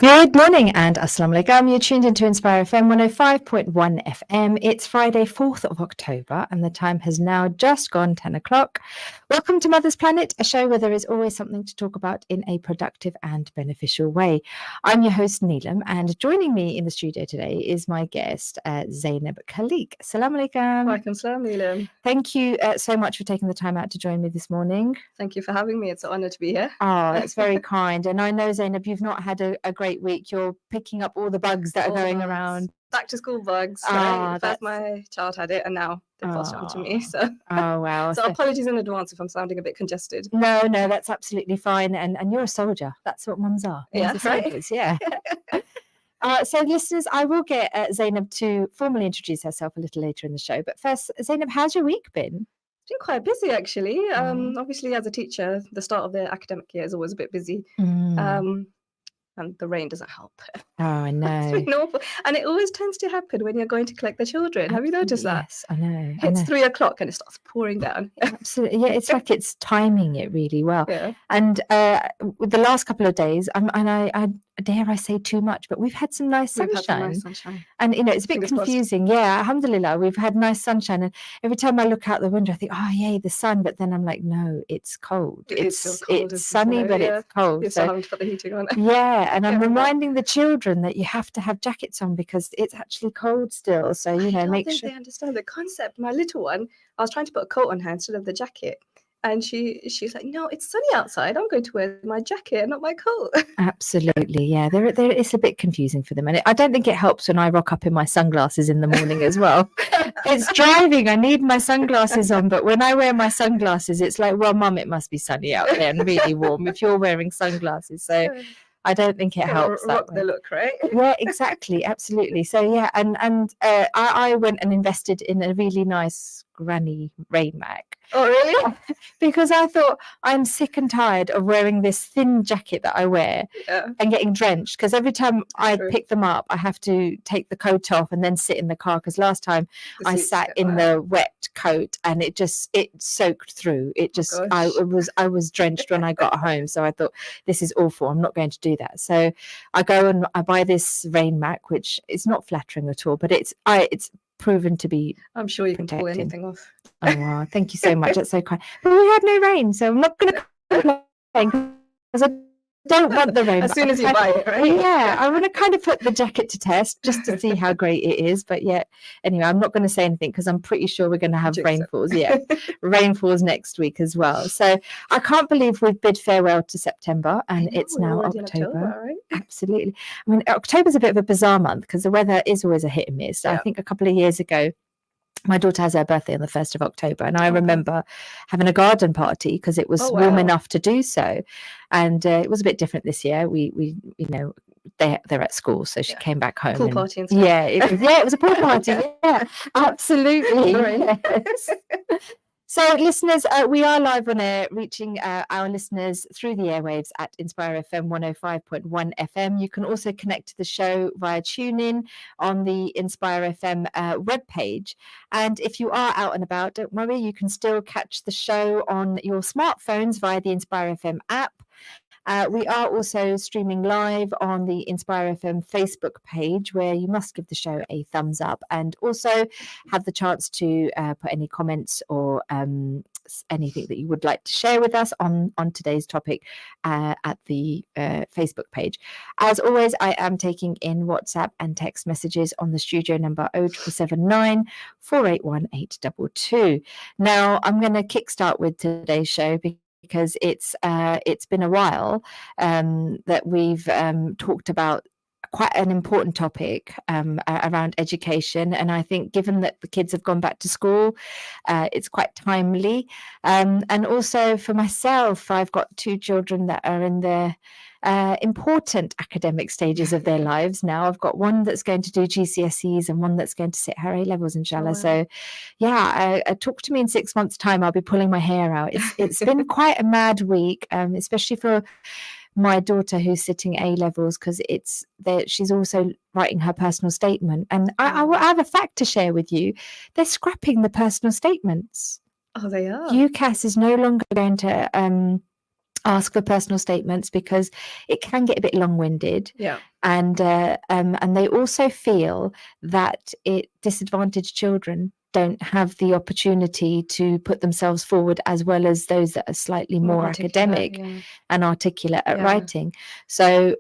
Good morning and Assalamu alaikum. You're tuned into Inspire FM 105.1 FM. It's Friday, 4th of October, and the time has now just gone 10 o'clock. Welcome to Mother's Planet, a show where there is always something to talk about in a productive and beneficial way. I'm your host, Neelum, and joining me in the studio today is my guest, Zainab Khaliq. Assalamu alaikum. Welcome, Salam, Neelum. Thank you so much for taking the time out to join me this morning. Thank you for having me. It's an honor to be here. Oh, that's very kind. And I know, Zainab, you've not had a great week. You're picking up all the bugs that are going around. Back to school bugs. Right? First my child had it, and now they passed it on to me. So, wow. So apologies in advance if I'm sounding a bit congested. No, that's absolutely fine. And you're a soldier. That's what mums are. Yeah, right? Soldiers, yeah. So, listeners, I will get Zainab to formally introduce herself a little later in the show. But first, Zainab, how's your week been? It's been quite busy, actually. Obviously, as a teacher, the start of the academic year is always a bit busy. And the rain doesn't help. Oh, I know. It's been awful. And it always tends to happen when you're going to collect the children. Have you noticed that? Yes, I know. It's 3 o'clock and it starts pouring down. Absolutely. Yeah, it's like it's timing it really well. Yeah. And with the last couple of days, I dare I say too much, but we've had some nice sunshine. We've had some nice sunshine. And, it's a bit confusing. Yeah, alhamdulillah, we've had nice sunshine. And every time I look out the window, I think, oh, yay, the sun. But then I'm like, no, it's cold. It's still cold. It's sunny, but it's cold. You're still having to put the heating on. Yeah, and I'm reminding the children that you have to have jackets on because it's actually cold still. So, make sure. They understand the concept. My little one, I was trying to put a coat on her instead of the jacket. And she's like, no, it's sunny outside. I'm going to wear my jacket, not my coat. Absolutely, yeah. There it's a bit confusing for them, and I don't think it helps when I rock up in my sunglasses in the morning as well. It's driving. I need my sunglasses on, but when I wear my sunglasses, it's like, well, Mum, it must be sunny out there and really warm if you're wearing sunglasses. So I don't think it helps. Rock the look, right? Yeah, exactly, absolutely. So yeah, and I went and invested in a really nice granny rain mac. Oh, really? Because I thought I'm sick and tired of wearing this thin jacket that I wear and getting drenched. Because every time I pick them up, I have to take the coat off and then sit in the car. Because last time I sat in the wet coat and it soaked through. It just I was drenched when I got home. So I thought this is awful. I'm not going to do that. So I go and I buy this rain mac, which is not flattering at all, but it's proven to be. I'm sure you can pull anything off. Oh, wow. Thank you so much. That's so kind. But we had no rain, so I'm not going to complain because I don't want the rain. As soon as you buy it, right? Yeah, I want to kind of put the jacket to test just to see how great it is. But yeah, anyway, I'm not going to say anything because I'm pretty sure we're going to have rainfalls. Yeah, rainfalls next week as well. So I can't believe we've bid farewell to September and it's now October. Right? Absolutely. I mean, October's a bit of a bizarre month because the weather is always a hit and miss. I think a couple of years ago, my daughter has her birthday on the 1st of October, and I remember having a garden party because it was warm enough to do so. And it was a bit different this year. We they're at school, so she came back home. Pool party and stuff. Yeah, it was a pool party. Yeah, absolutely. Yes. So, listeners, we are live on air, reaching our listeners through the airwaves at Inspire FM 105.1 FM. You can also connect to the show via TuneIn on the Inspire FM webpage. And if you are out and about, don't worry, you can still catch the show on your smartphones via the Inspire FM app. We are also streaming live on the Inspire FM Facebook page, where you must give the show a thumbs up and also have the chance to put any comments or anything that you would like to share with us on today's topic at the Facebook page. As always, I am taking in WhatsApp and text messages on the studio number 07779 481 822. Now, I'm going to kickstart with today's show because it's been a while that we've talked about quite an important topic around education, and I think given that the kids have gone back to school, it's quite timely. And also for myself, I've got 2 children that are in their important academic stages of their lives now. I've got one that's going to do GCSEs and one that's going to sit her A-levels, inshallah. So yeah, talk to me in 6 months' time. I'll be pulling my hair out. It's been quite a mad week, especially for my daughter who's sitting A-levels, because she's also writing her personal statement. And I have a fact to share with you. They're scrapping the personal statements. Oh, they are? UCAS is no longer going to ask for personal statements because it can get a bit long-winded. Yeah. And they also feel that disadvantaged children don't have the opportunity to put themselves forward as well as those that are slightly more academic and articulate at writing. So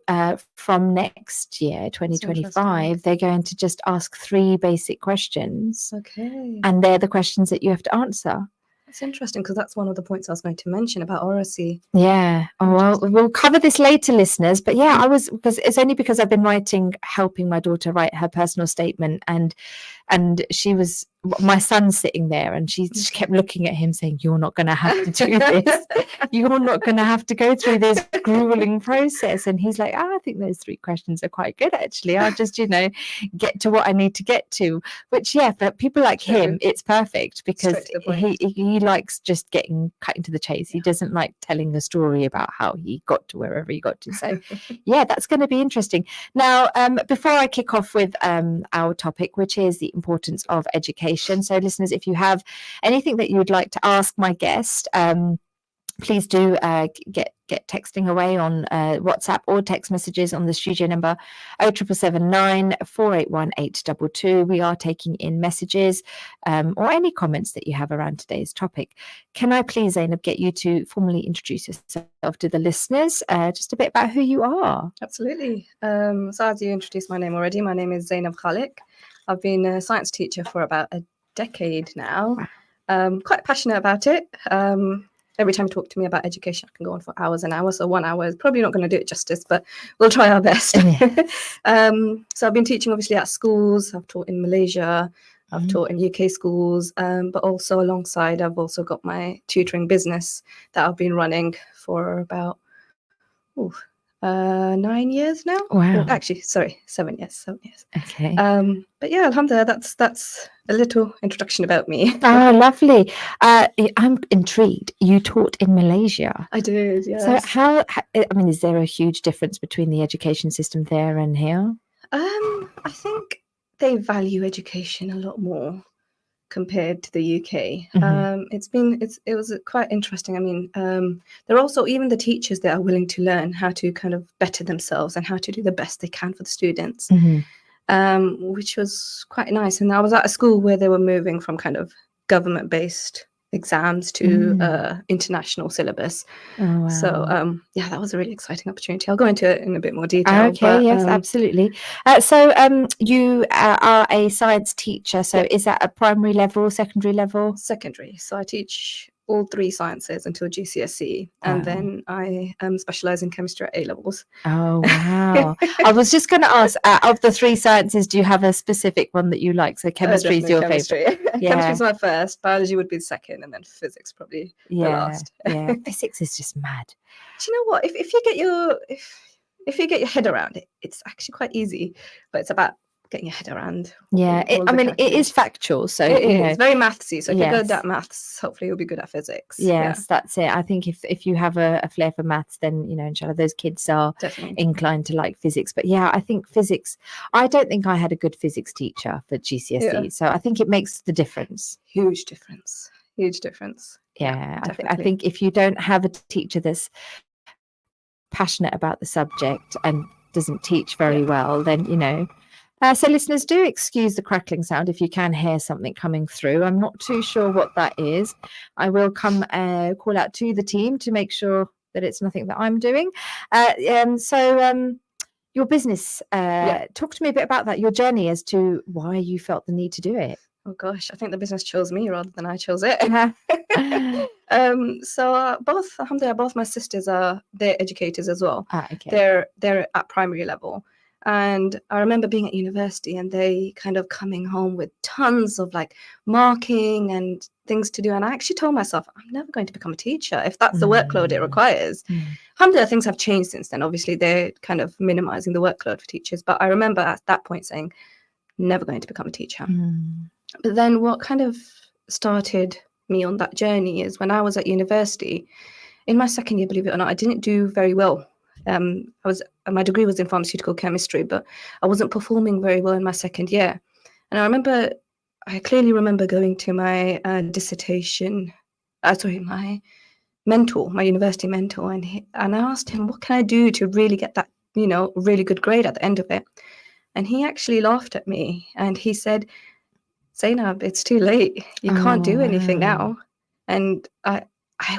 from next year, 2025, they're going to just ask 3 basic questions. Okay. And they're the questions that you have to answer. That's interesting, because that's one of the points I was going to mention about oracy. Yeah. Oh, well, we'll cover this later, listeners. But yeah, because it's only because I've been helping my daughter write her personal statement, and my son's sitting there, and she kept looking at him saying, "You're not going to have to do this. You're not going to have to go through this grueling process." And he's like, "I think those 3 questions are quite good, actually. I'll just, get to what I need to get to." Which, yeah, for people like him, it's perfect, because he likes just cutting to the chase. He doesn't like telling a story about how he got to wherever he got to. So, yeah, that's going to be interesting. Now, before I kick off with our topic, which is the importance of education. So, listeners, if you have anything that you would like to ask my guest, please do get texting away on WhatsApp or text messages on the studio number 07779 481 822. We are taking in messages or any comments that you have around today's topic. Can I please, Zainab, get you to formally introduce yourself to the listeners, just a bit about who you are? Absolutely. So as you introduced my name already, my name is Zainab Khaliq. I've been a science teacher for about a decade now. Wow. Quite passionate about it. Every time you talk to me about education, I can go on for hours and hours. So 1 hour is probably not going to do it justice, but we'll try our best. So I've been teaching, obviously, at schools. I've taught in Malaysia. I've taught in UK schools. But also alongside, I've also got my tutoring business that I've been running for about 9 years now. Wow. Actually, sorry, 7 years. 7 years. Okay. But yeah, alhamdulillah, that's a little introduction about me. Oh, lovely. I'm intrigued. You taught in Malaysia. I did, yes. So is there a huge difference between the education system there and here? I think they value education a lot more compared to the UK. It was quite interesting. I mean, there are also even the teachers that are willing to learn how to kind of better themselves and how to do the best they can for the students, which was quite nice. And I was at a school where they were moving from kind of government-based exams to international syllabus. Oh, wow. So yeah, that was a really exciting opportunity. I'll go into it in a bit more detail. Okay, yes, absolutely. So you are a science teacher. So is that a primary level, secondary level? Secondary. So I teach all 3 sciences until GCSE, and then I specialize in chemistry at A levels. Oh, wow. I was just going to ask, of the 3 sciences, do you have a specific one that you like? So chemistry is your favorite? Yeah. Chemistry is my first, biology would be the second, and then physics probably the last. Yeah, physics is just mad. Do you know what? If you get your head around it, it's actually quite easy, but it's about getting your head around. Yeah, it is factual, so it's very mathsy. So if you're good at maths, hopefully you'll be good at physics. Yes, that's it. I think if you have a flair for maths, then inshallah those kids are inclined to like physics. But yeah, I think physics. I don't think I had a good physics teacher for GCSE, so I think it makes the difference. Huge difference. Huge difference. Yeah, I think if you don't have a teacher that's passionate about the subject and doesn't teach very well, then so listeners, do excuse the crackling sound if you can hear something coming through. I'm not too sure what that is. I will call out to the team to make sure that it's nothing that I'm doing. Your business, talk to me a bit about that, your journey as to why you felt the need to do it. Oh gosh, I think the business chose me rather than I chose it. So alhamdulillah, both my sisters they're educators as well. Okay. They're at primary level. And I remember being at university and they kind of coming home with tons of like marking and things to do. And I actually told myself, I'm never going to become a teacher if that's the workload it requires. Alhamdulillah, things have changed since then. Obviously, they're kind of minimizing the workload for teachers. But I remember at that point saying, never going to become a teacher. But then what kind of started me on that journey is when I was at university, in my second year, believe it or not, I didn't do very well. My degree was in pharmaceutical chemistry, but I wasn't performing very well in my second year. And I clearly remember going to my my mentor, my university mentor, and I asked him, what can I do to really get that, really good grade at the end of it? And he actually laughed at me and he said, Zainab, it's too late. You can't do anything now. And I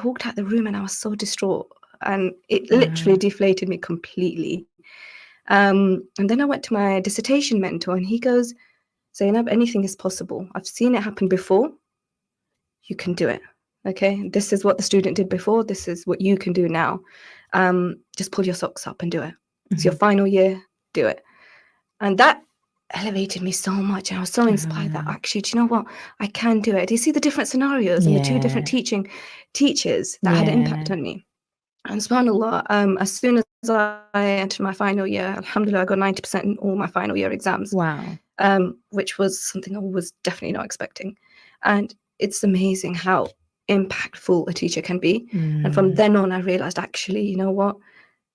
walked out the room and I was so distraught, and it literally deflated me completely. And then I went to my dissertation mentor and he goes, Zainab, anything is possible. I've seen it happen before. You can do it. Okay, this is what the student did before. This is what you can do now. Just pull your socks up and do it. It's your final year. Do it. And that elevated me so much. And I was so inspired that actually, do you know what? I can do it. Do you see the different scenarios and the two different teachers that had an impact on me? And subhanAllah, as soon as I entered my final year, alhamdulillah, I got 90% in all my final year exams. Wow. Which was something I was definitely not expecting. And it's amazing how impactful a teacher can be. And from then on, I realized, actually, you know what?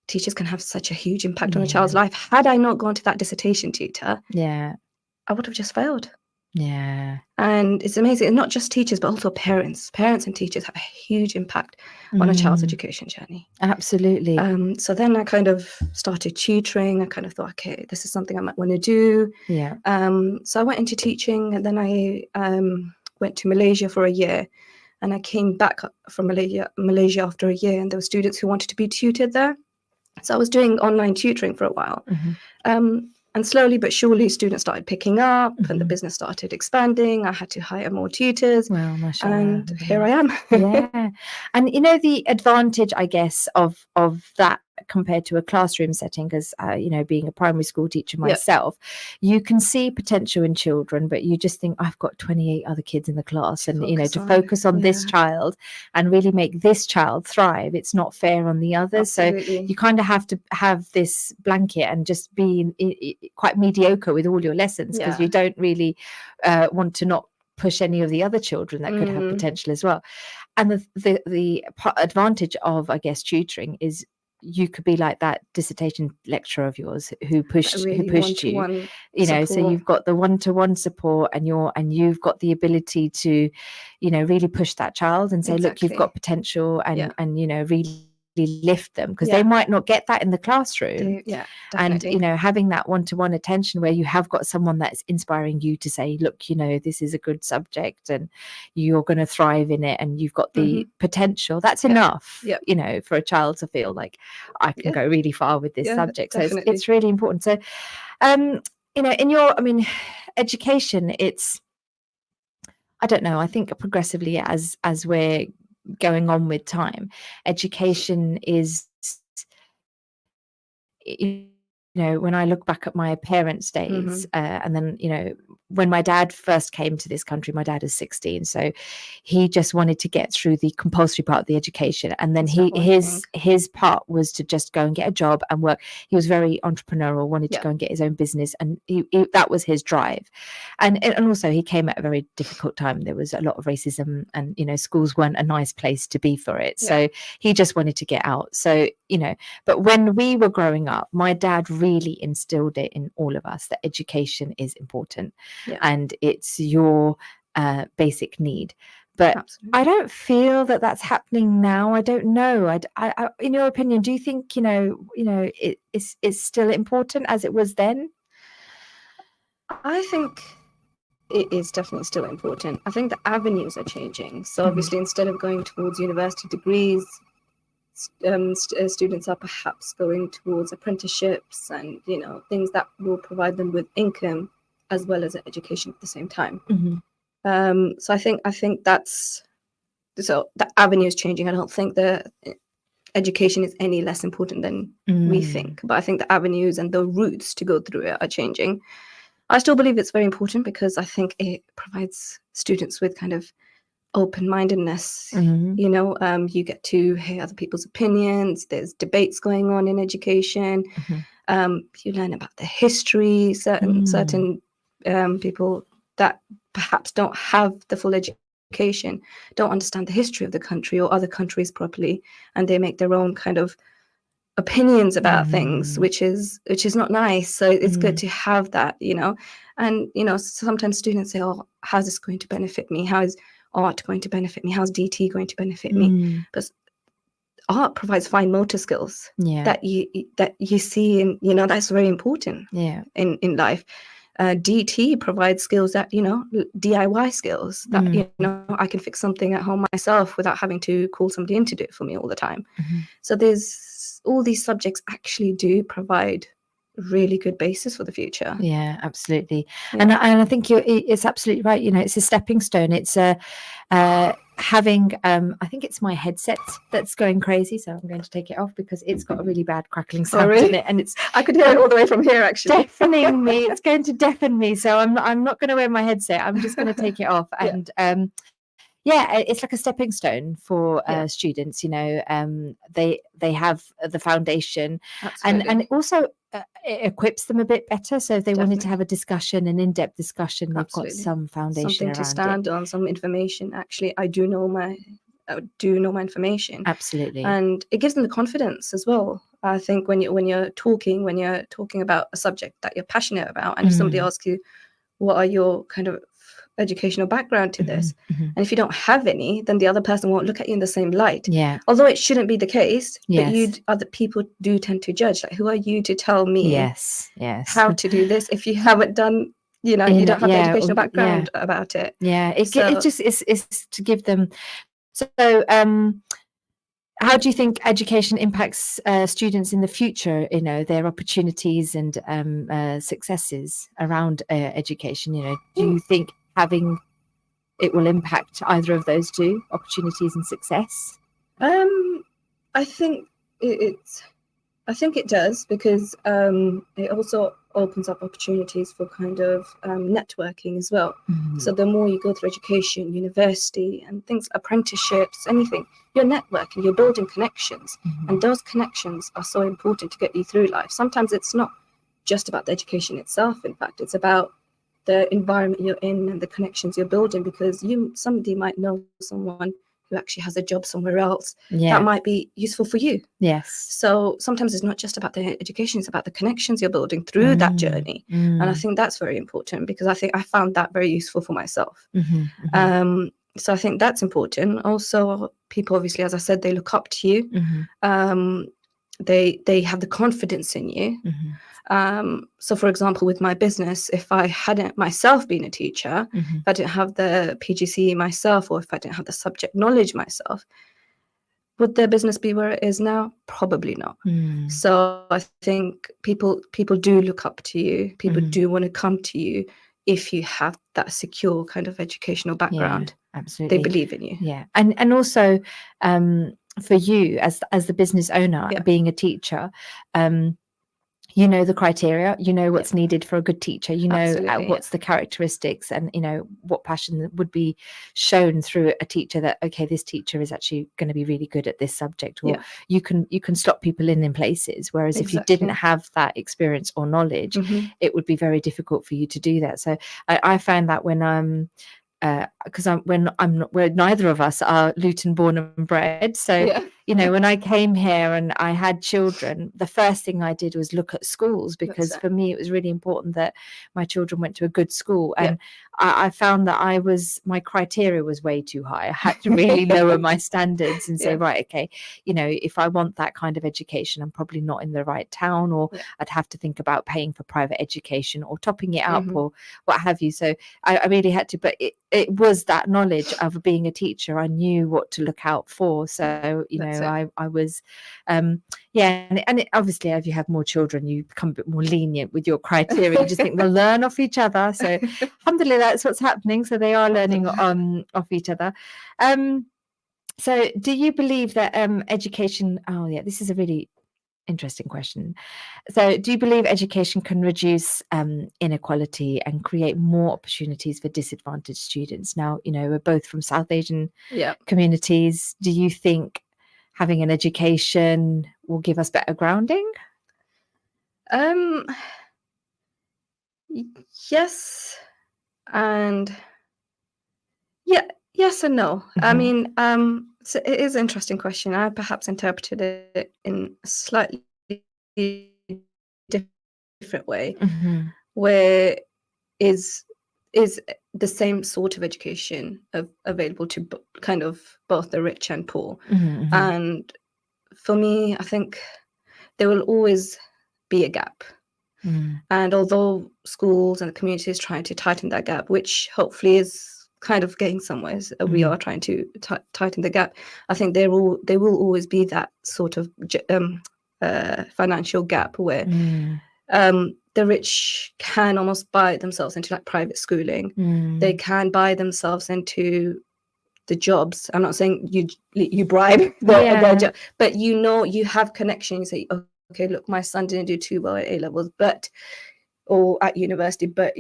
Teachers can have such a huge impact on a child's life. Had I not gone to that dissertation tutor, I would have just failed. Yeah. And it's amazing. And not just teachers, but also parents. Parents and teachers have a huge impact on a child's education journey. Absolutely. So then I kind of started tutoring. I kind of thought, okay, this is something I might want to do. Yeah. So I went into teaching, and then I went to Malaysia for a year. And I came back from Malaysia after a year, and there were students who wanted to be tutored there. So I was doing online tutoring for a while. And slowly but surely, students started picking up and the business started expanding. I had to hire more tutors. Well, mashallah. And here I am. Yeah. And the advantage, I guess, of that compared to a classroom setting, because being a primary school teacher myself, you can see potential in children, but you just think, I've got 28 other kids in the class, and to focus on this child and really make this child thrive, it's not fair on the others. Absolutely. So you kind of have to have this blanket and just be quite mediocre with all your lessons, because you don't really want to not push any of the other children that could have potential as well. And the advantage of, I guess, tutoring is you could be like that dissertation lecturer of yours who pushed you, so you've got the one-to-one support, and you've got the ability to, really push that child and say, look, you've got potential, and really lift them, because they might not get that in the classroom. Definitely. And having that one-to-one attention where you have got someone that's inspiring you to say, look, this is a good subject and you're going to thrive in it, and you've got the potential, that's enough for a child to feel like I can go really far with this subject. Definitely. So it's really important. So in your education, it's, I don't know, I think progressively as we're going on with time, education is, when I look back at my parents' days, and then when my dad first came to this country, my dad is 16, so he just wanted to get through the compulsory part of the education, and then his part was to just go and get a job and work. He was very entrepreneurial, wanted to go and get his own business, and he that was his drive. And also he came at a very difficult time. There was a lot of racism, and schools weren't a nice place to be for it. So he just wanted to get out. So but when we were growing up, my dad really instilled it in all of us that education is important, and it's your basic need. But absolutely, I don't feel that that's happening now. I don't know. I in your opinion, do you think it's still important as it was then? I think it is definitely still important. I think the avenues are changing. So obviously, instead of going towards university degrees, students are perhaps going towards apprenticeships and things that will provide them with income as well as education at the same time. So I think that's, so the avenue is changing. I don't think the education is any less important than we think, but I think the avenues and the routes to go through it are changing. I still believe it's very important because I think it provides students with kind of open-mindedness. You get to hear other people's opinions. There's debates going on in education. You learn about the history. Certain people that perhaps don't have the full education don't understand the history of the country or other countries properly, and they make their own kind of opinions about things, which is not nice. So it's good to have that, and sometimes students say, oh, how's this going to benefit me? How is art going to benefit me? How's DT going to benefit me? But art provides fine motor skills that you see, and that's very important in life. DT provides skills that, DIY skills that, I can fix something at home myself without having to call somebody in to do it for me all the time. So there's all these subjects actually do provide really good basis for the future. Yeah, absolutely. And I think it's absolutely right. It's a stepping stone. It's having I think it's my headset that's going crazy, so I'm going to take it off because it's got a really bad crackling sound in it, and I could hear it all the way from here, actually. Deafening me. It's going to deafen me, so I'm not going to wear my headset. I'm just going to take it off. And it's like a stepping stone for students. They have the foundation. Absolutely. And also it equips them a bit better, so if they wanted to have a discussion, an in-depth discussion, they've got some foundation, something to around stand on, some information. Actually, I do know my information. Absolutely. And it gives them the confidence as well. I think when you're talking about a subject that you're passionate about, and if somebody asks you, what are your kind of educational background to this, and if you don't have any, then the other person won't look at you in the same light. Although it shouldn't be the case, but other people do tend to judge, like, who are you to tell me how to do this if you haven't done, you don't have the educational background about it. It's to give them. So how do you think education impacts students in the future, their opportunities and successes around education? Do you think having it will impact either of those two, opportunities and success? I think it does, because it also opens up opportunities for kind of networking as well. So the more you go through education, university, and things, apprenticeships, anything, you're networking, you're building connections, and those connections are so important to get you through life. Sometimes it's not just about the education itself. In fact, it's about the environment you're in and the connections you're building, because somebody might know someone who actually has a job somewhere else that might be useful for you. So sometimes it's not just about the education, it's about the connections you're building through that journey. And I think that's very important, because I think I found that very useful for myself. So I think that's important. Also, people, obviously, as I said, they look up to you. They have the confidence in you. So, for example, with my business, if I hadn't myself been a teacher, if I didn't have the PGCE myself, or if I didn't have the subject knowledge myself, would their business be where it is now? Probably not. So I think people do look up to you. People do want to come to you if you have that secure kind of educational background. Absolutely. They believe in you. And also for you as the business owner, being a teacher, you know the criteria, you know what's needed for a good teacher, you know what's the characteristics, and what passion would be shown through a teacher, that okay, this teacher is actually going to be really good at this subject, or you can slot people in places, whereas if you didn't have that experience or knowledge, it would be very difficult for you to do that. So I found that when because neither of us are Luton born and bred, so when I came here and I had children, the first thing I did was look at schools, because for me it was really important that my children went to a good school, and I found that my criteria was way too high. I had to really lower my standards and say, right, okay, if I want that kind of education, I'm probably not in the right town, or I'd have to think about paying for private education or topping it up or what have you. So I really had to, but it was that knowledge of being a teacher. I knew what to look out for. So, I was, and obviously, as you have more children, you become a bit more lenient with your criteria. You just think they'll learn off each other. So, alhamdulillah, that's what's happening. So they are learning off each other. So do you believe that education? Oh, yeah, this is a really interesting question. So do you believe education can reduce inequality and create more opportunities for disadvantaged students? Now, we're both from South Asian communities. Do you think having an education will give us better grounding? Yes, and yes and no. I mean, so it is an interesting question. I perhaps interpreted it in a slightly different way, where is the same sort of education available to kind of both the rich and poor, and for me, I think there will always be a gap. And although schools and the community is trying to tighten that gap, which hopefully is kind of getting somewhere, we are trying to tighten the gap. I think there will always be that sort of financial gap where the rich can almost buy themselves into like private schooling. They can buy themselves into the jobs. I'm not saying you bribe their job, but you have connections. You say, okay, look, my son didn't do too well at A levels, or at university, but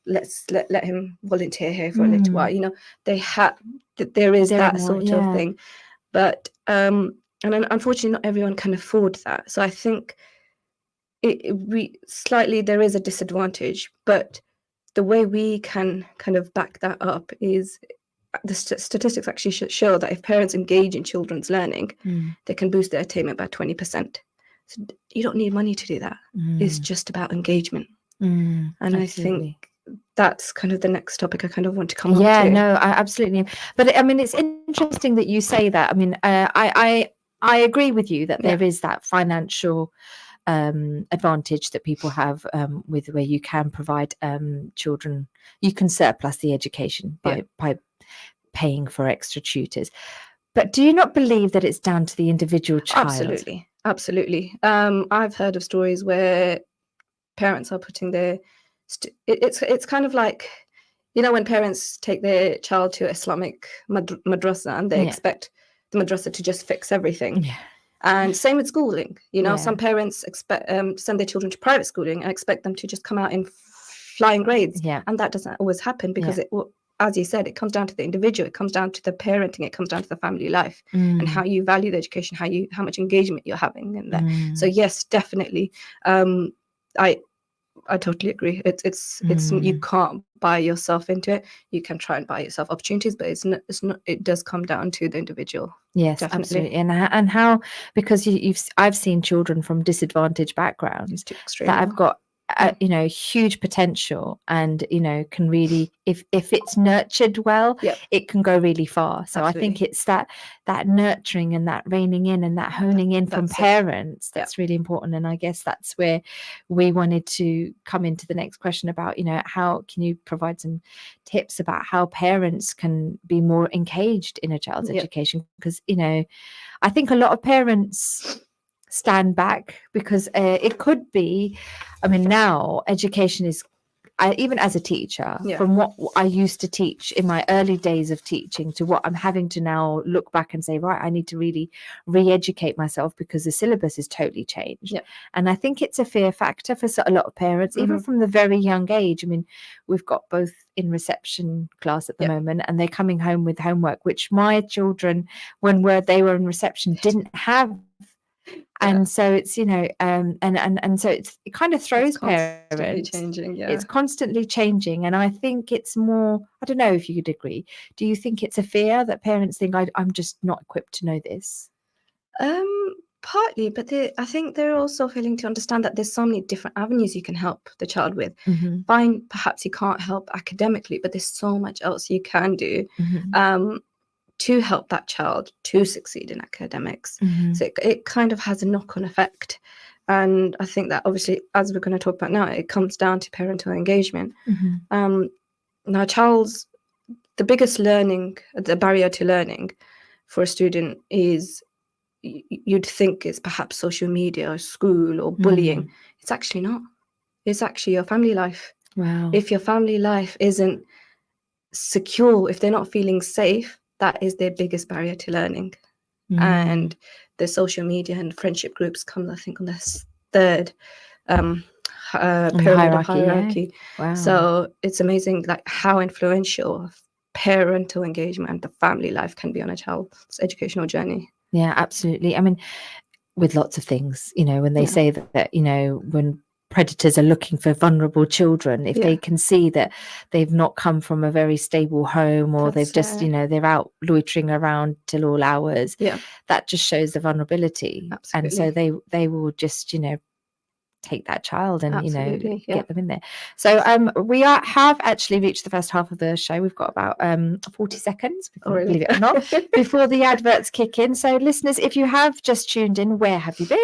let's let him volunteer here for a little while. There is that sort of thing, but and unfortunately not everyone can afford that. So I think there is a disadvantage, but the way we can kind of back that up is the statistics actually show that if parents engage in children's learning, they can boost their attainment by 20%. So you don't need money to do that. It's just about engagement. And absolutely. I think that's kind of the next topic I kind of want to come on to. Yeah, no, absolutely. But I mean, it's interesting that you say that. I mean, I agree with you that there is that financial advantage that people have with where you can provide children, you can surplus the education by paying for extra tutors. But do you not believe that it's down to the individual child? Absolutely. I've heard of stories where parents are putting their it's kind of like, when parents take their child to Islamic madrasa and they expect the madrasa to just fix everything. And same with schooling. Some parents expect send their children to private schooling and expect them to just come out in flying grades. And that doesn't always happen because as you said, it comes down to the individual, it comes down to the parenting, it comes down to the family life and how you value the education, how much engagement you're having in there. So yes, definitely. I totally agree. It's you can't buy yourself into it. You can try and buy yourself opportunities, but it's not. It does come down to the individual. Yes, definitely. Absolutely. And how, because I've seen children from disadvantaged backgrounds that have got huge potential and can really, if it's nurtured well, it can go really far. So absolutely. I think it's that nurturing and that reining in and that honing in from parents that's really important. And I guess that's where we wanted to come into the next question about how can you provide some tips about how parents can be more engaged in a child's education, because I think a lot of parents stand back because it could be, I mean, now education is, even as a teacher, from what I used to teach in my early days of teaching to what I'm having to now look back and say, right, I need to really re-educate myself because the syllabus is totally changed. And I think it's a fear factor for a lot of parents, even from the very young age. I mean, we've got both in reception class at the moment, and they're coming home with homework, which my children, when they were in reception, didn't have. And so it's and so it kind of throws parents. Changing, It's constantly changing, and I think it's more, I don't know if you could agree. Do you think it's a fear that parents think I'm just not equipped to know this? Partly, but I think they're also failing to understand that there's so many different avenues you can help the child with. Fine, perhaps you can't help academically, but there's so much else you can do. To help that child to succeed in academics. So it kind of has a knock-on effect. And I think that obviously, as we're going to talk about now, it comes down to parental engagement. Now, the biggest the barrier to learning for a student is, you'd think it's perhaps social media or school or bullying. It's actually not. It's actually your family life. Wow. If your family life isn't secure, if they're not feeling safe, that is their biggest barrier to learning. And the social media and friendship groups come, I think, on the third pyramid of hierarchy. Wow. So it's amazing like how influential parental engagement and the family life can be on a child's educational journey. Yeah, absolutely. I mean, with lots of things, when they say that when predators are looking for vulnerable children, if they can see that they've not come from a very stable home, or they've just they're out loitering around till all hours, that just shows the vulnerability. Absolutely. And so they will just take that child and Absolutely, get them in there. So we have actually reached the first half of the show. We've got about 40 seconds, believe it or not, before the adverts kick in. So listeners, if you have just tuned in, where have you been?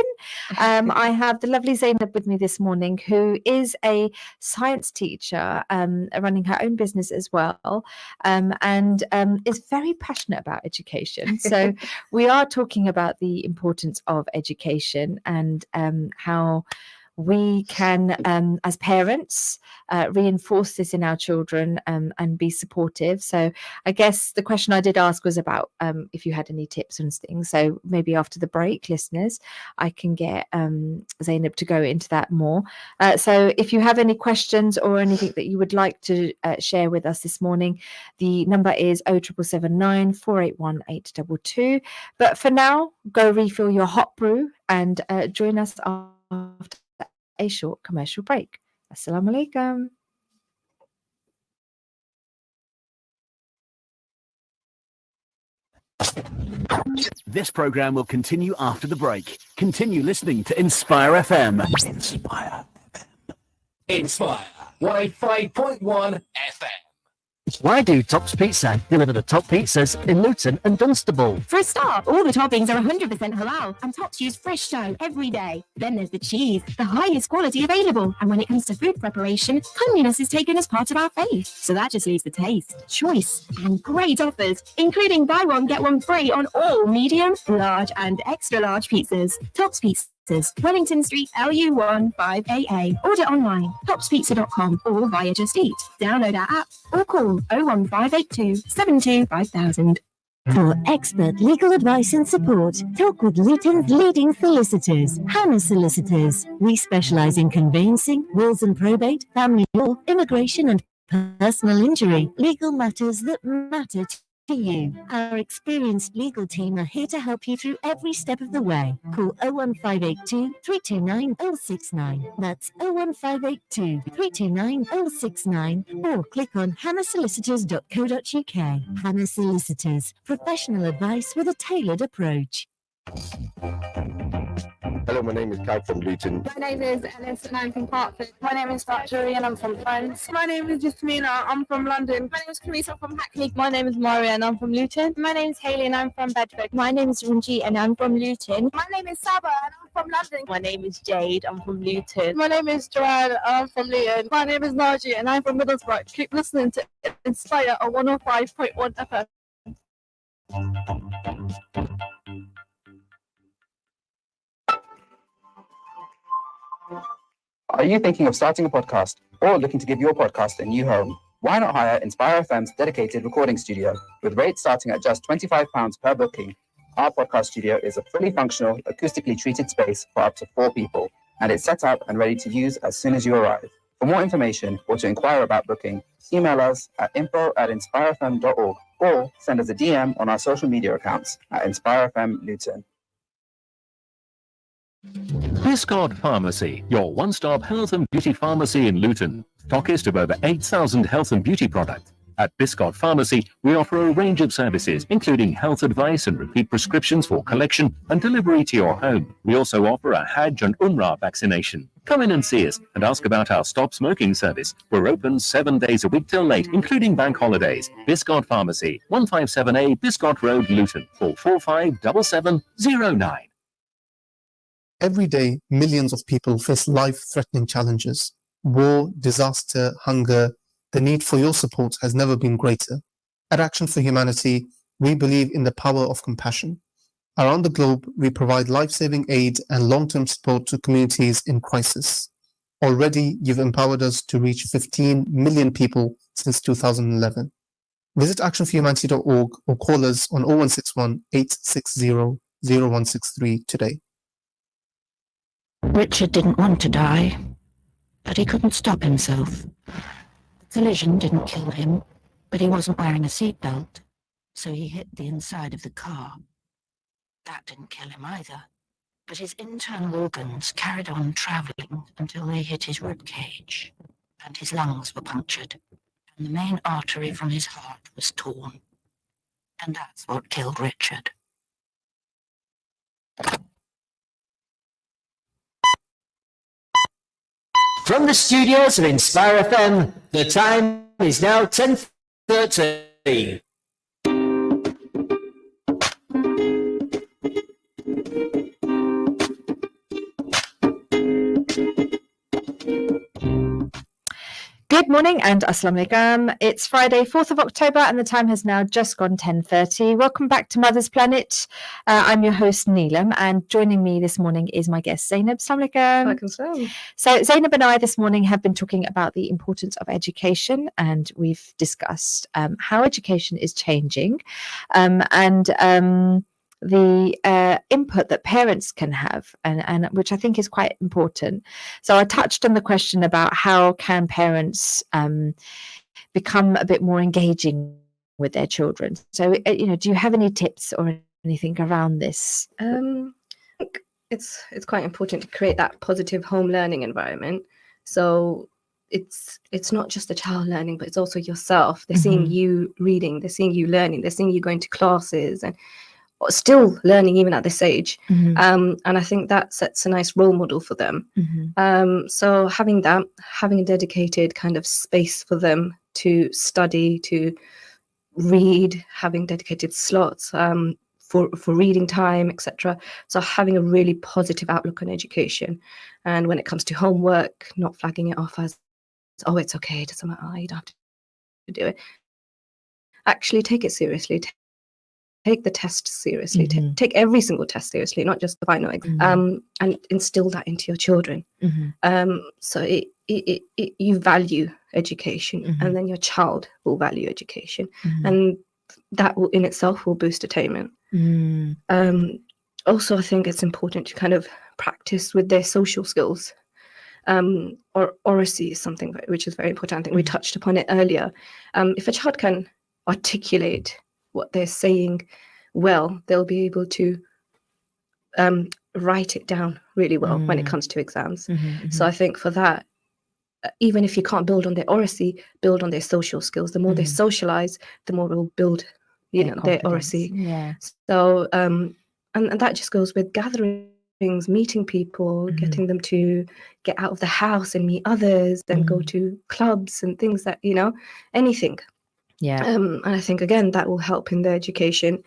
I have the lovely Zainab with me this morning, who is a science teacher, running her own business as well, and is very passionate about education. So we are talking about the importance of education and how we can, as parents, reinforce this in our children and be supportive. So I guess the question I did ask was about if you had any tips and things. So maybe after the break, listeners, I can get Zainab to go into that more. So if you have any questions or anything that you would like to share with us this morning, the number is 07779 481 822. But for now, go refill your hot brew and join us after a short commercial break. Assalamu alaikum. This program will continue after the break. Continue listening to Inspire FM. Inspire FM. Inspire 105.1 FM. Why do Tops Pizza deliver the top pizzas in Luton and Dunstable? For a start, all the toppings are 100% halal, and Tops use fresh dough every day. Then there's the cheese, the highest quality available. And when it comes to food preparation, cleanliness is taken as part of our faith. So that just leaves the taste, choice, and great offers, including buy one, get one free on all medium, large, and extra large pizzas. Tops Pizza. Wellington Street, LU1 5AA. Order online, topspizza.com or via Just Eat. Download our app or call 01582 72 5000. For expert legal advice and support, talk with Luton's leading solicitors, Hannah Solicitors. We specialise in conveyancing, wills and probate, family law, immigration and personal injury, legal matters that matter to you. Our experienced legal team are here to help you through every step of the way. Call 01582 329 069. That's 01582 329 069 or click on hannahsolicitors.co.uk. Hannah Solicitors, professional advice with a tailored approach. Hello, my name is Kai from Luton. My name is Alice and I'm from Hertford. My name is Factory and I'm from Friends. My name is Jasmina, I'm from London. My name is Camisa from Hackney. My name is Maria and I'm from Luton. My name is Hayley and I'm from Bedford. My name is Runji and I'm from Luton. My name is Saba and I'm from London. My name is Jade, I'm from Luton. My name is Joanne and I'm from Luton. My name is Naji and I'm from Middlesbrough. Keep listening to Inspire on 105.1 FM. Are you thinking of starting a podcast or looking to give your podcast a new home? Why not hire Inspire FM's dedicated recording studio? With rates starting at just £25 per booking, our podcast studio is a fully functional, acoustically treated space for up to 4 people, and it's set up and ready to use as soon as you arrive. For more information or to inquire about booking, email us at info@inspirefm.org or send us a DM on our social media accounts at InspireFM Luton. Biscard Pharmacy, your one-stop health and beauty pharmacy in Luton. Stockist of over 8,000 health and beauty products. At Biscard Pharmacy, we offer a range of services, including health advice and repeat prescriptions for collection and delivery to your home. We also offer a Hajj and Umrah vaccination. Come in and see us and ask about our Stop Smoking service. We're open 7 days a week till late, including bank holidays. Biscard Pharmacy, 157A Biscard Road, Luton, 4457709. Every day, millions of people face life-threatening challenges. War, disaster, hunger. The need for your support has never been greater. At Action for Humanity, we believe in the power of compassion. Around the globe, we provide life-saving aid and long-term support to communities in crisis. Already, you've empowered us to reach 15 million people since 2011. Visit actionforhumanity.org or call us on 0161 860 0163 today. Richard didn't want to die, but he couldn't stop himself. The collision didn't kill him, but he wasn't wearing a seatbelt, so he hit the inside of the car. That didn't kill him either, but his internal organs carried on travelling until they hit his ribcage, and his lungs were punctured, and the main artery from his heart was torn. And that's what killed Richard. From the studios of Inspire FM, the time is now 10:30. Good morning and Assalamu alaikum. It's Friday, 4th of October, and the time has now just gone 10:30. Welcome back to Mother's Planet. I'm your host, Neelum, and joining me this morning is my guest, Zainab. Assalamu alaikum. So Zainab and I this morning have been talking about the importance of education, and we've discussed how education is changing and the input that parents can have, and which I think is quite important. So I touched on the question about how can parents become a bit more engaging with their children. So, do you have any tips or anything around this? I think it's quite important to create that positive home learning environment. So it's not just the child learning, but it's also yourself. They're seeing you reading, they're seeing you learning, they're seeing you going to classes and still learning even at this age. And I think that sets a nice role model for them. So having a dedicated kind of space for them to study, to read, having dedicated slots for reading time, etc. So having a really positive outlook on education. And when it comes to homework, not flagging it off as, oh, it's okay, it doesn't matter, you don't have to do it. Actually take it seriously. Take the test seriously. Take every single test seriously, not just the final exam, and instill that into your children. So you value education, and then your child will value education, and that will in itself will boost attainment. Also, I think it's important to kind of practice with their social skills. Or oracy is something which is very important. I think we touched upon it earlier. If a child can articulate what they're saying well, they'll be able to write it down really well when it comes to exams. So I think for that, even if you can't build on their oracy, build on their social skills. The more they socialize, the more we'll build their oracy. So and that just goes with gatherings, meeting people, getting them to get out of the house and meet others, then go to clubs and things that anything. And I think, again, that will help in their education.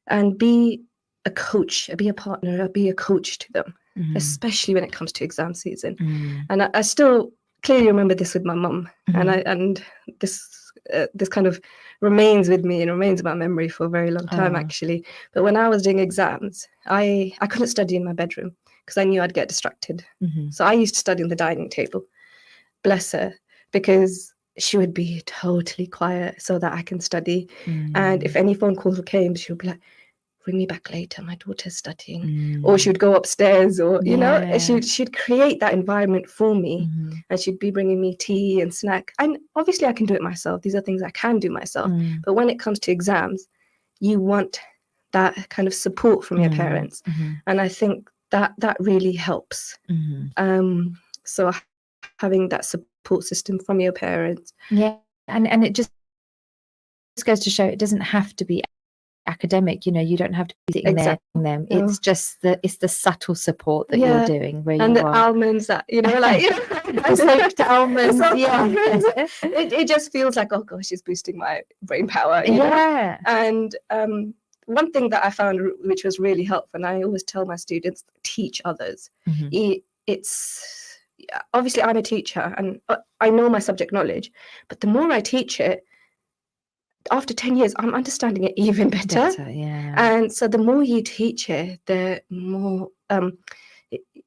And be a coach, be a partner, be a coach to them, especially when it comes to exam season. And I still clearly remember this with my mum, and this kind of remains with me and remains in my memory for a very long time, actually. But when I was doing exams, I couldn't study in my bedroom because I knew I'd get distracted. So I used to study on the dining table. Bless her, because she would be totally quiet so that I can study. And if any phone calls came, she would be like, bring me back later, my daughter's studying. Or she would go upstairs, or she'd create that environment for me. And she'd be bringing me tea and snack. And obviously I can do it myself. These are things I can do myself. But when it comes to exams, you want that kind of support from your parents. And I think that really helps. So having that support system from your parents. And it just goes to show it doesn't have to be academic. You don't have to be sitting there with them. It's just it's the subtle support that you're doing, where and you the are. almonds that Soaked almonds. It just feels like, oh gosh, it's boosting my brain power. You know? And one thing that I found which was really helpful, and I always tell my students, teach others. It's obviously I'm a teacher and I know my subject knowledge, but the more I teach it, after 10 years, I'm understanding it even better. And so the more you teach it, the more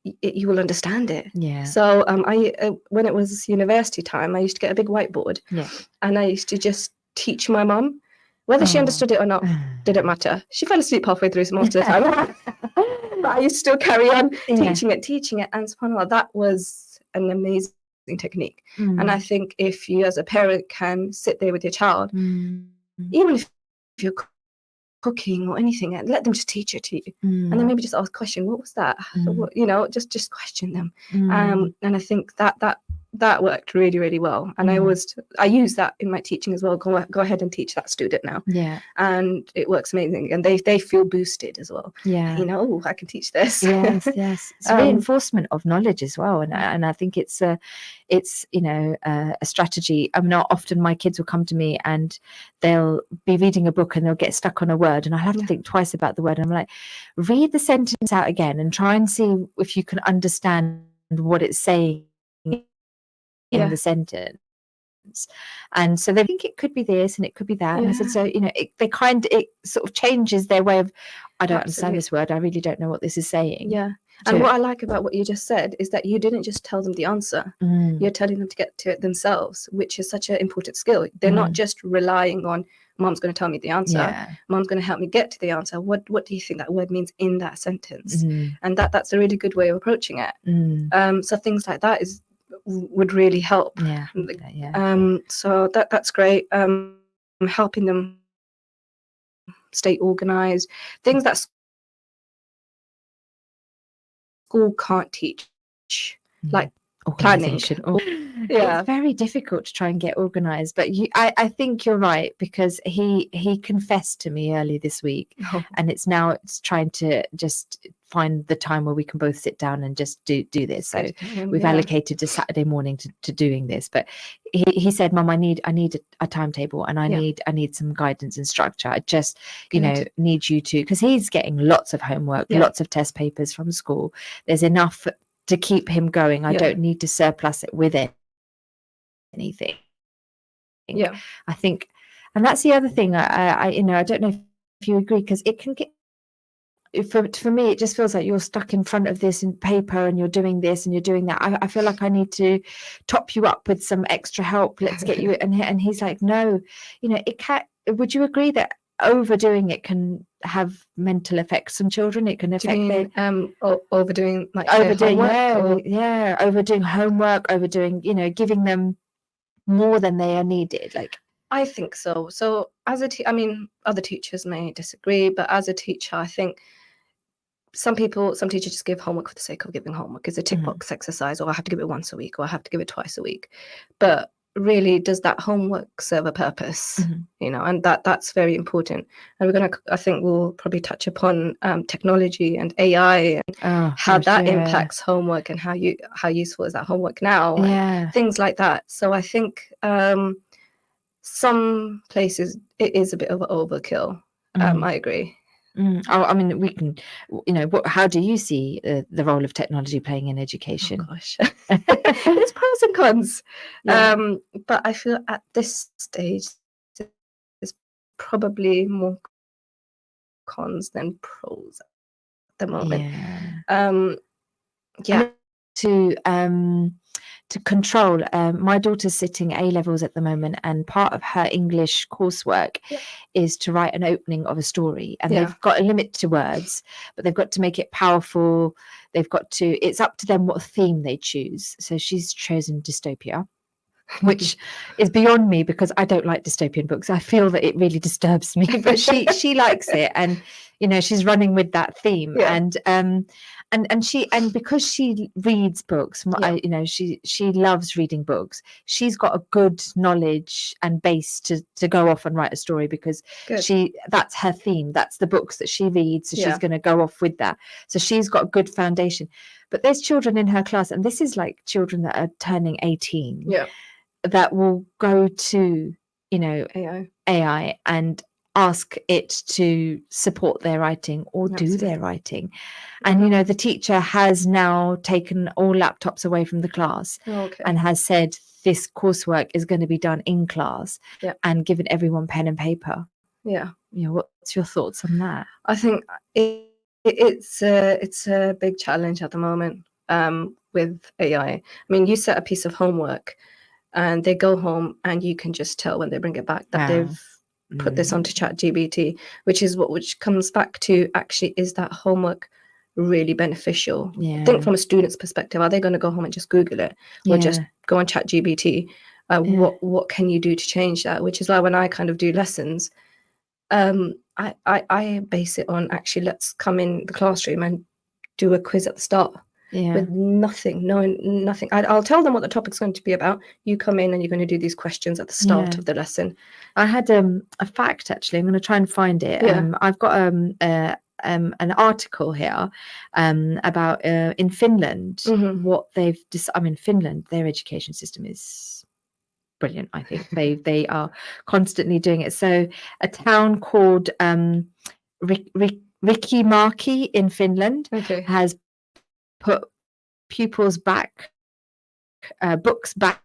you will understand it. So I when it was university time, I used to get a big whiteboard, and I used to just teach my mum. Whether she understood it or not didn't matter. She fell asleep halfway through most of the time. But I used to still carry on teaching it. And subhanAllah, that was an amazing technique. And I think if you as a parent can sit there with your child, even if you're cooking or anything, let them just teach it to you. And then maybe just ask a question, what was that? Just question them. And I think that that worked really, really well. And I use that in my teaching as well. Go ahead and teach that student now. Yeah. And it works amazing. And they feel boosted as well. Yeah. You know, oh, I can teach this. Yes, yes. It's reinforcement of knowledge as well. And I think it's a strategy. I mean, often my kids will come to me and they'll be reading a book and they'll get stuck on a word. And I have to think twice about the word. And I'm like, read the sentence out again and try and see if you can understand what it's saying in the sentence. And so they think it could be this and it could be that. And I said, so, you know, it sort of changes their way of, I don't understand this word. I really don't know what this is saying. Yeah. And what I like about what you just said is that you didn't just tell them the answer. You're telling them to get to it themselves, which is such an important skill. They're not just relying on mom's going to tell me the answer. Yeah. Mom's going to help me get to the answer. What do you think that word means in that sentence? And that's a really good way of approaching it. So things like that would really help. Yeah. So that's great. Helping them stay organized. Things that school can't teach, like planning. It's very difficult to try and get organized, but I think you're right, because he confessed to me early this week, and it's trying to just find the time where we can both sit down and just do this. So we've allocated a Saturday morning to doing this, but he said, Mum, I need a timetable, and I need some guidance and structure. I just need you to, because he's getting lots of homework, lots of test papers from school. There's enough to keep him going. I don't need to surplus it with anything. I think, and that's the other thing. I don't know if you agree, because it can get, for me, it just feels like you're stuck in front of this in paper and you're doing this and you're doing that. I feel like I need to top you up with some extra help. Let's get you. And he's like, no, it can't. Would you agree that overdoing it can have mental effects on children? It can affect overdoing homework, overdoing, giving them more than they are needed. Like, I think so. So as other teachers may disagree, but as a teacher, I think some teachers just give homework for the sake of giving homework. It's a tick box exercise, or I have to give it once a week, or I have to give it twice a week. But really, does that homework serve a purpose? And that's very important. And I think we'll probably touch upon technology and AI and how that impacts homework, and how useful is that homework now? And things like that. So I think some places it is a bit of an overkill. I agree. I mean, we can, how do you see the role of technology playing in education? Oh, gosh. There's pros and cons. But I feel at this stage, there's probably more cons than pros at the moment. To control, my daughter's sitting A levels at the moment, and part of her English coursework is to write an opening of a story, and they've got a limit to words, but they've got to make it powerful. It's up to them what theme they choose. So she's chosen dystopia, which is beyond me, because I don't like dystopian books. I feel that it really disturbs me, but she likes it, and she's running with that theme. And because she reads books, she loves reading books. She's got a good knowledge and base to go off and write a story, because that's her theme. That's the books that she reads. So she's going to go off with that. So she's got a good foundation. But there's children in her class, and this is like children that are turning 18. That will go to AI and ask it to support their writing or do their writing. And the teacher has now taken all laptops away from the class and has said this coursework is going to be done in class, and given everyone pen and paper. What's your thoughts on that? I think it's a big challenge at the moment with AI. I mean, you set a piece of homework and they go home, and you can just tell when they bring it back that they've put this onto ChatGPT, which comes back to, actually, is that homework really beneficial? Think from a student's perspective. Are they going to go home and just Google it, or just go on ChatGPT? What can you do to change that? Which is why when I kind of do lessons, I base it on, actually, let's come in the classroom and do a quiz at the start. with nothing, knowing nothing. I'll tell them what the topic's going to be about. You come in and you're going to do these questions at the start of the lesson. I had a fact, actually. I'm going to try and find it. I've got an article here about in Finland what they've Finland, their education system is brilliant. I think they are constantly doing it. So a town called Rikimäki in Finland has put pupils back, books back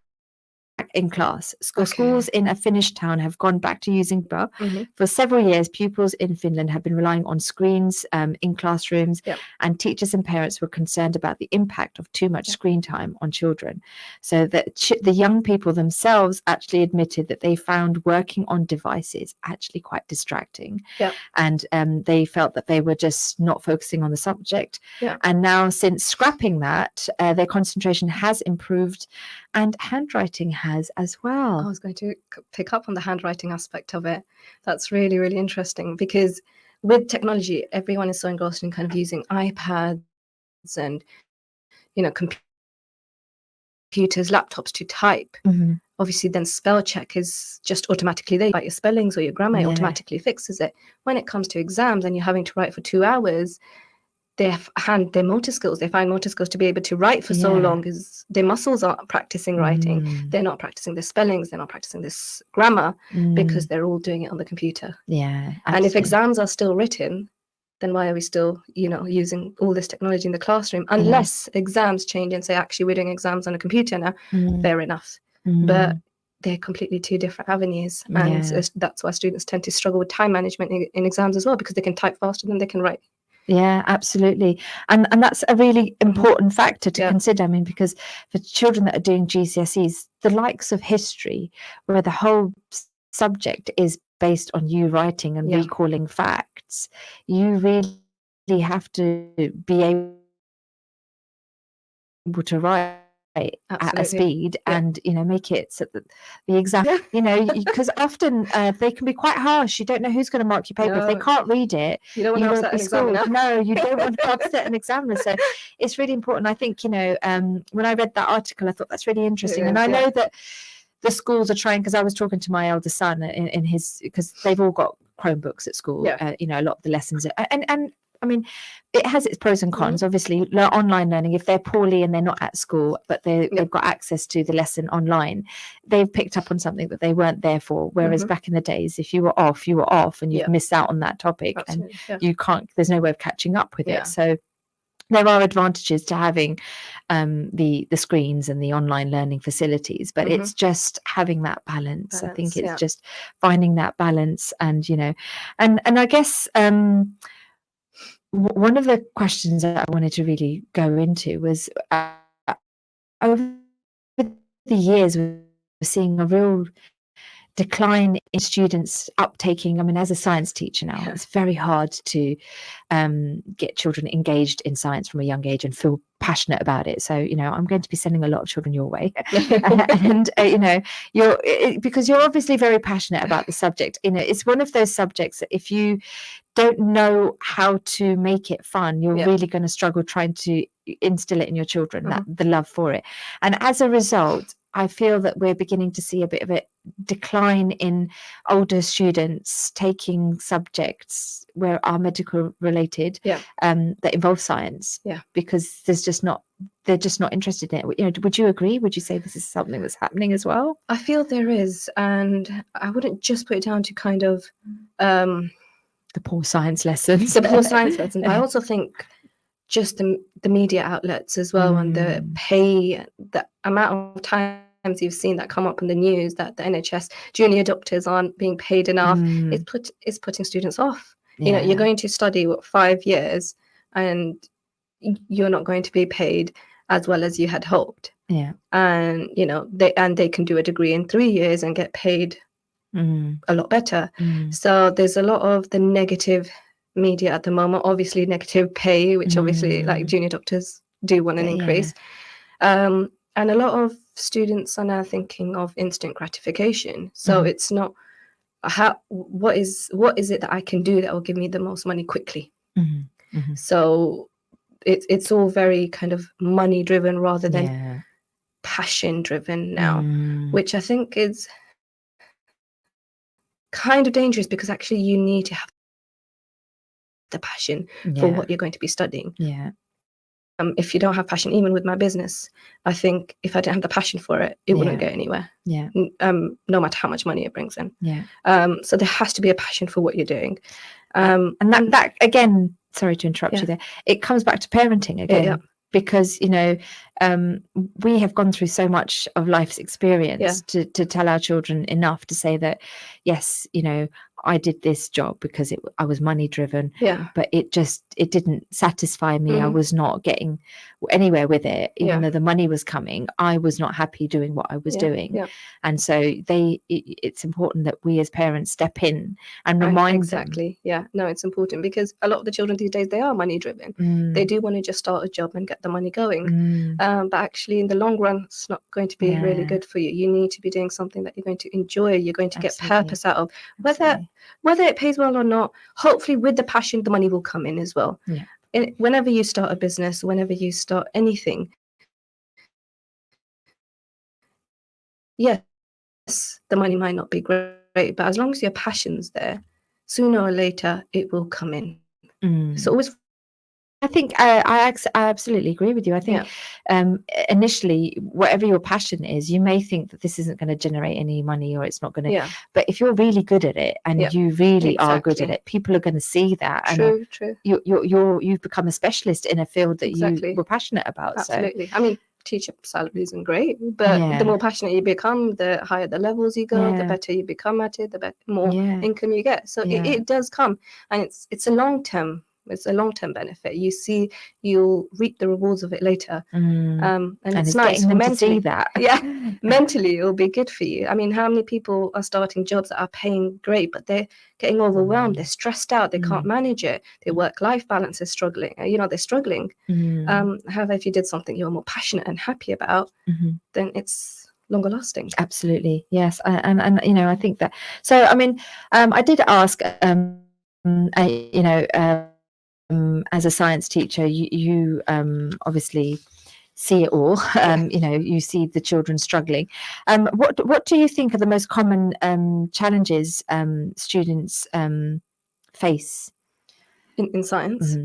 in class. Schools in a Finnish town have gone back to using books. For several years, pupils in Finland have been relying on screens in classrooms, and teachers and parents were concerned about the impact of too much screen time on children. So that the young people themselves actually admitted that they found working on devices actually quite distracting, and they felt that they were just not focusing on the subject. And now, since scrapping that, their concentration has improved, and handwriting has as well. I was going to pick up on the handwriting aspect of it. That's really, really interesting, because with technology, everyone is so engrossed in kind of using iPads and, computers, laptops to type. Obviously, then spell check is just automatically there. About your spellings or your grammar, it automatically fixes it. When it comes to exams and you're having to write for 2 hours, their motor skills, they find motor skills to be able to write for so long, is their muscles aren't practicing writing. They're not practicing their spellings, they're not practicing this grammar, because they're all doing it on the computer. And if exams are still written, then why are we still, using all this technology in the classroom? Unless exams change and say, actually, we're doing exams on a computer now, fair enough. But they're completely two different avenues. And that's why students tend to struggle with time management in exams as well, because they can type faster than they can write. Yeah, absolutely. And that's a really important factor to consider. I mean, because for children that are doing GCSEs, the likes of history, where the whole subject is based on you writing and recalling facts, you really have to be able to write at a speed and make it so that the exam because often they can be quite harsh. You don't know who's going to mark your paper. If they can't read it, you don't want to upset an examiner. No, you don't want to upset an examiner. So it's really important. I think when I read that article, I thought that's really interesting. And I know that the schools are trying, because I was talking to my elder son in his, because they've all got Chromebooks at school. A lot of the lessons and I mean, it has its pros and cons. Obviously, online learning, if they're poorly and they're not at school, but they've got access to the lesson online, they've picked up on something that they weren't there for. Whereas back in the days, if you were off, and you've missed out on that topic. Absolutely. And you can't, there's no way of catching up with it. So there are advantages to having the screens and the online learning facilities, but it's just having that balance. I think it's just finding that balance, and and I guess one of the questions that I wanted to really go into was over the years, we're seeing a real decline in students uptaking. I mean, as a science teacher now, it's very hard to get children engaged in science from a young age and feel passionate about it. So, I'm going to be sending a lot of children your way, and because you're obviously very passionate about the subject. It's one of those subjects that if you don't know how to make it fun, you're really going to struggle trying to instill it in your children, that the love for it. And as a result, I feel that we're beginning to see a bit of a decline in older students taking subjects where are medical related, that involve science, because they're just not interested in it. Would you agree? Would you say this is something that's happening as well? I feel there is, and I wouldn't just put it down to kind of the poor science lessons. I also think just the media outlets as well, and the amount of times you've seen that come up in the news that the NHS junior doctors aren't being paid enough. It's putting students off. You're going to study 5 years and you're not going to be paid as well as you had hoped. And they can do a degree in 3 years and get paid a lot better. So there's a lot of the negative media at the moment, obviously negative pay, which obviously like junior doctors do want an increase. And a lot of students are now thinking of instant gratification. So it's not what is it that I can do that will give me the most money quickly. So it's all very kind of money driven rather than passion driven now, which I think is kind of dangerous, because actually you need to have the passion for what you're going to be studying. If you don't have passion, even with my business, I think if I didn't have the passion for it, it wouldn't go anywhere. No matter how much money it brings in. So there has to be a passion for what you're doing. And that again, sorry to interrupt you there, it comes back to parenting again. Because, you know, we have gone through so much of life's experience to tell our children enough to say that, yes, you know, I did this job because I was money driven, but it didn't satisfy me. I was not getting anywhere with it, even though the money was coming. I was not happy doing what I was doing. And so it's important that we as parents step in and remind them. No, it's important, because a lot of the children these days, they are money driven. They do want to just start a job and get the money going. But actually in the long run, it's not going to be really good for you. You need to be doing something that you're going to enjoy, you're going to get purpose out of, whether it pays well or not. Hopefully with the passion, the money will come in as well. Whenever you start a business, whenever you start anything, yes, the money might not be great, but as long as your passion's there, sooner or later it will come in. So always, I think I absolutely agree with you. I think initially, whatever your passion is, you may think that this isn't going to generate any money, or it's not going to. But if you're really good at it, and you really are good at it, people are going to see that. True. You've become a specialist in a field that you were passionate about. Absolutely. I mean, teacher salary isn't great, but the more passionate you become, the higher the levels you go, the better you become at it, the more income you get. So it does come, and it's a long term. It's a long-term benefit. You'll reap the rewards of it later. And it's nice getting them mentally, to see that. Mentally it'll be good for you. I mean, how many people are starting jobs that are paying great, but they're getting overwhelmed, they're stressed out, they can't manage it, their work-life balance is struggling, they're struggling. However, if you did something you're more passionate and happy about, then it's longer lasting. Absolutely, yes. And I think that, so I mean, I did ask as a science teacher, you obviously see it all. You see the children struggling. What do you think are the most common challenges students face in science?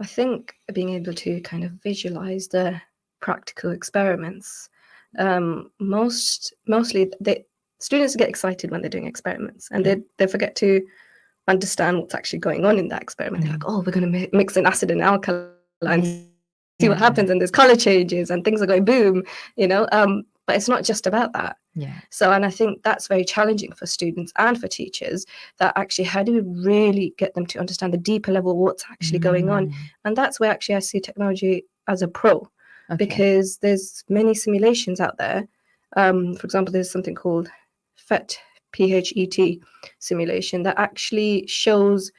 I think being able to kind of visualize the practical experiments. Mostly students get excited when they're doing experiments, and they forget to understand what's actually going on in that experiment. They're like, oh, we're going to mix an acid and alkaline, see what happens, and there's color changes and things are going boom, but it's not just about that. So, and I think that's very challenging for students and for teachers, that actually, how do we really get them to understand the deeper level of what's actually going on? And that's where actually I see technology as a pro, because there's many simulations out there. For example, there's something called PHET simulation that actually shows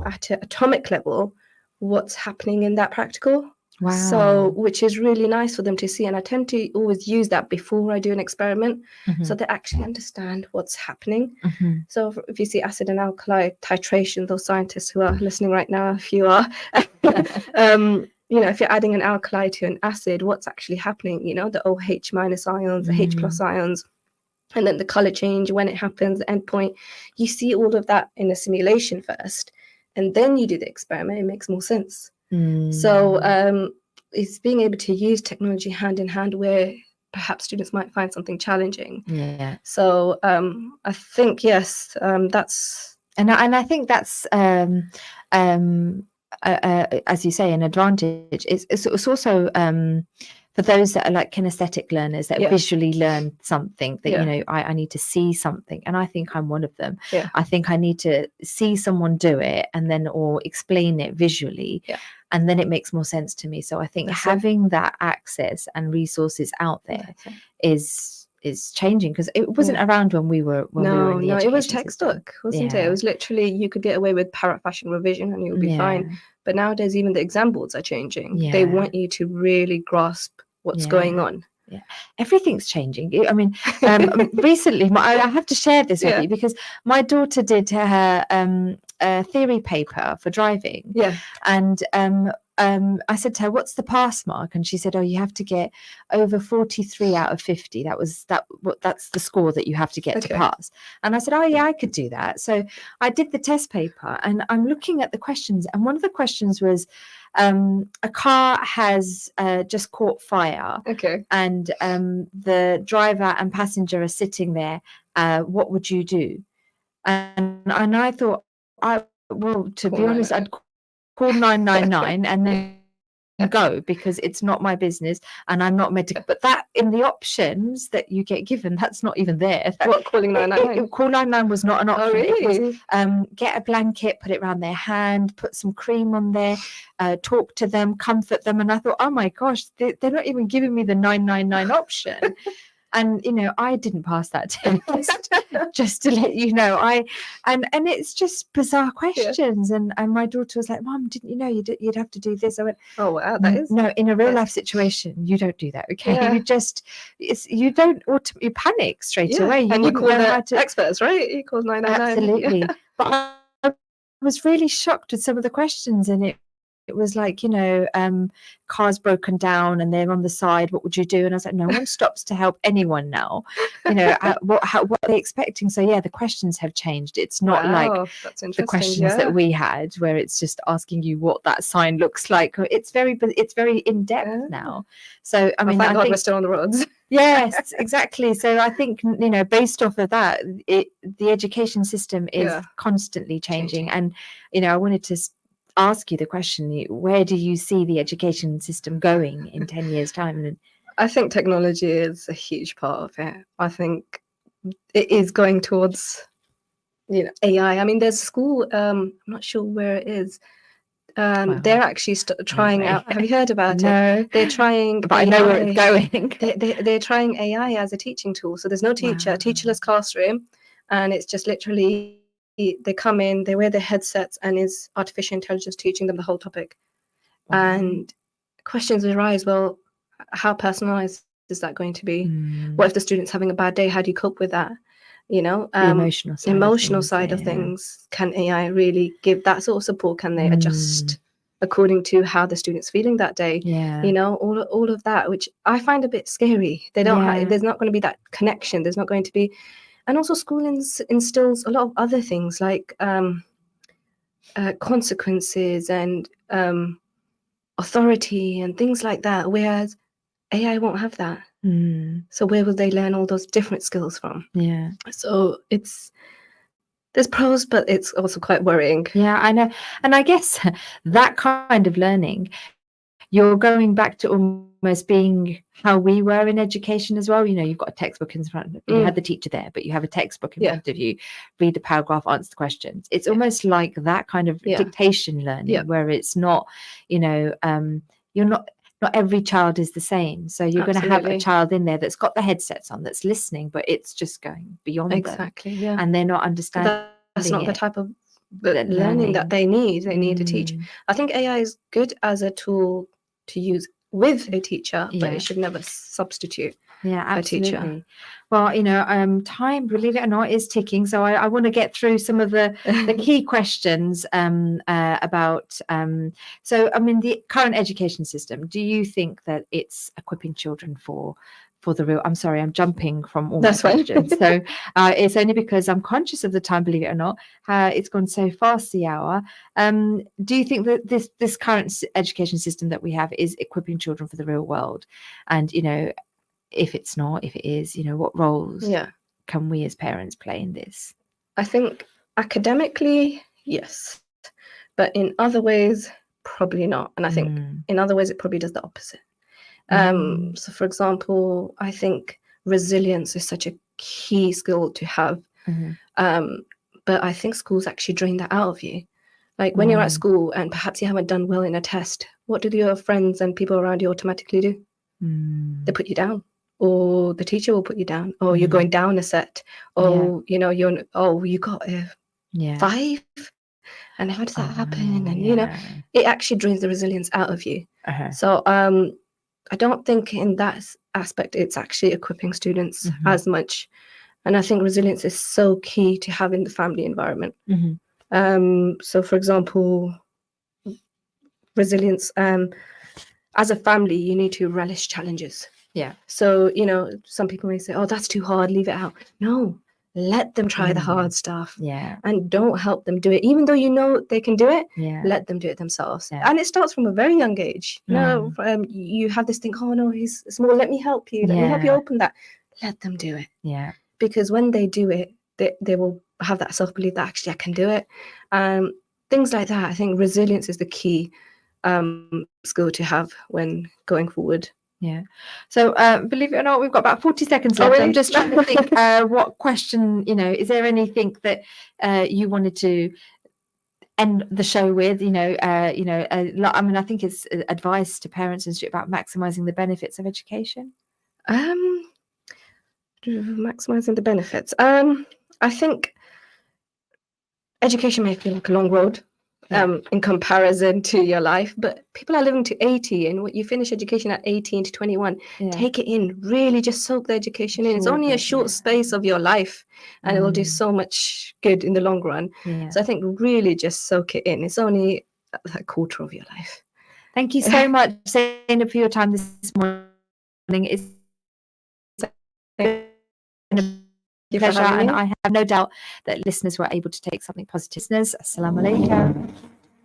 at an atomic level what's happening in that practical. So, which is really nice for them to see. And I tend to always use that before I do an experiment, so they actually understand what's happening. So if you see acid and alkali titration, those scientists who are listening right now, if you are, if you're adding an alkali to an acid, what's actually happening? The OH minus ions, the H plus ions, and then the color change when it happens, the endpoint. You see all of that in a simulation first, and then you do the experiment. It makes more sense. So it's being able to use technology hand in hand where perhaps students might find something challenging. So I think, yes, that's... And I think that's, as you say, an advantage. It's also... for those that are like kinesthetic learners that visually learn something, that, I need to see something. And I think I'm one of them. I think I need to see someone do it and then, or explain it visually. And then it makes more sense to me. So I think having that access and resources out there is changing, because it wasn't around when we were in the it was textbook, wasn't it? It was literally, you could get away with parrot fashion revision and you'll be fine. But nowadays, even the exam boards are changing. They want you to really grasp what's going on. Everything's changing. I mean, recently, I have to share this with you, because my daughter did her theory paper for driving. And I said to her, what's the pass mark? And she said, oh, you have to get over 43 out of 50. That's the score that you have to get to pass. And I said, oh yeah, I could do that. So I did the test paper, and I'm looking at the questions, and one of the questions was, a car has just caught fire, and the driver and passenger are sitting there. What would you do? And I thought, to be honest, I'd call 999 and then go, because it's not my business and I'm not medical. But that, in the options that you get given, that's not even there. What, calling 999? Call 999 was not an option. Oh, really? It was, get a blanket, put it around their hand, put some cream on there, talk to them, comfort them. And I thought, oh my gosh, they're not even giving me the 999 option. And I didn't pass that test. Just to let you know, and it's just bizarre questions. And my daughter was like, "Mom, didn't you know you'd have to do this?" I went, "Oh wow, that is no. In a real life situation, you don't do that. Okay, you don't you panic straight away. And you call the experts, right? You call 999. Absolutely. But I was really shocked with some of the questions, and it was like, cars broken down and they're on the side. What would you do? And I was like, no one stops to help anyone now. What are they expecting? So yeah, the questions have changed. It's not like the questions that we had, where it's just asking you what that sign looks like. It's very in depth now. So I mean, thank God we're still on the roads. Yes, exactly. So I think, based off of that, the education system is constantly changing. And I wanted to ask you the question, where do you see the education system going in 10 years time? I think technology is a huge part of it. I think it is going towards AI. I mean, there's a school, I'm not sure where it is. They're actually trying out. Have you heard about it? They're trying, but AI. I know where it's going. They're trying AI as a teaching tool. So there's no teacher, teacherless classroom, and it's just literally, they come in, they wear their headsets, and is artificial intelligence teaching them the whole topic. And questions arise, well, how personalized is that going to be? What if the student's having a bad day? How do you cope with that? The emotional side of things. Can AI really give that sort of support? Can they adjust according to how the student's feeling that day? All of that, which I find a bit scary. They don't there's not going to be that connection. There's not going to be. And also school instills a lot of other things like consequences and authority and things like that, whereas AI won't have that. So where will they learn all those different skills from? Yeah. So there's pros, but it's also quite worrying. Yeah, I know. And I guess that kind of learning, you're going back to almost being how we were in education as well. You've got a textbook in front of you. You had the teacher there, but you have a textbook in front of you. Read the paragraph, answer the questions. It's almost like that kind of dictation learning, where it's not, you're not every child is the same. So you're going to have a child in there that's got the headsets on, that's listening, but it's just going beyond them. Yeah. And they're not understanding. That's not the type of learning that they need. They need a teacher. I think AI is good as a tool to use with a teacher, but it should never substitute a teacher. Well, time, believe it or not, is ticking. So I want to get through some of the key questions about. So, I mean, the current education system. Do you think that it's equipping children for the real? I'm sorry, I'm jumping from all my questions. So it's only because I'm conscious of the time, believe it or not. It's gone so fast, the hour. Do you think that this current education system that we have is equipping children for the real world? And if it's not, if it is, what roles can we as parents play in this? I think academically, yes, but in other ways, probably not. And I think in other ways, it probably does the opposite. So for example, I think resilience is such a key skill to have. But I think schools actually drain that out of you. Like when you're at school and perhaps you haven't done well in a test, what do your friends and people around you automatically do? They put you down, or the teacher will put you down, or you're going down a set, or you got a 5, and how does that happen? And it actually drains the resilience out of you. So I don't think in that aspect it's actually equipping students as much. And I think resilience is so key to have in the family environment. So for example, resilience. As a family, you need to relish challenges. Yeah. So, some people may say, oh, that's too hard, leave it out. No, let them try the hard stuff. Yeah. And don't help them do it. Even though you know they can do it, Yeah. let them do it themselves. Yeah. And it starts from a very young age. You have this thing, oh, no, he's small, let me help you. Let me help you open that. Let them do it. Yeah. Because when they do it, they will have that self-belief that actually I can do it. Things like that. I think resilience is the key skill to have when going forward. Yeah. So believe it or not, we've got about 40 seconds left. Really? I'm just trying to think what question, is there anything that you wanted to end the show with, I mean, I think it's advice to parents and about maximizing the benefits of education. Maximizing the benefits. I think education may feel like a long road. In comparison to your life, but people are living to 80, and what you finish education at 18 to 21, take it in, really just soak the education in. It's only a short space of your life, and it will do so much good in the long run. So I think really just soak it in. It's only a quarter of your life. Thank you so much, Zainab, for your time this morning. It's been a pleasure, and I have no doubt that listeners were able to take something positive. Assalamu alaikum.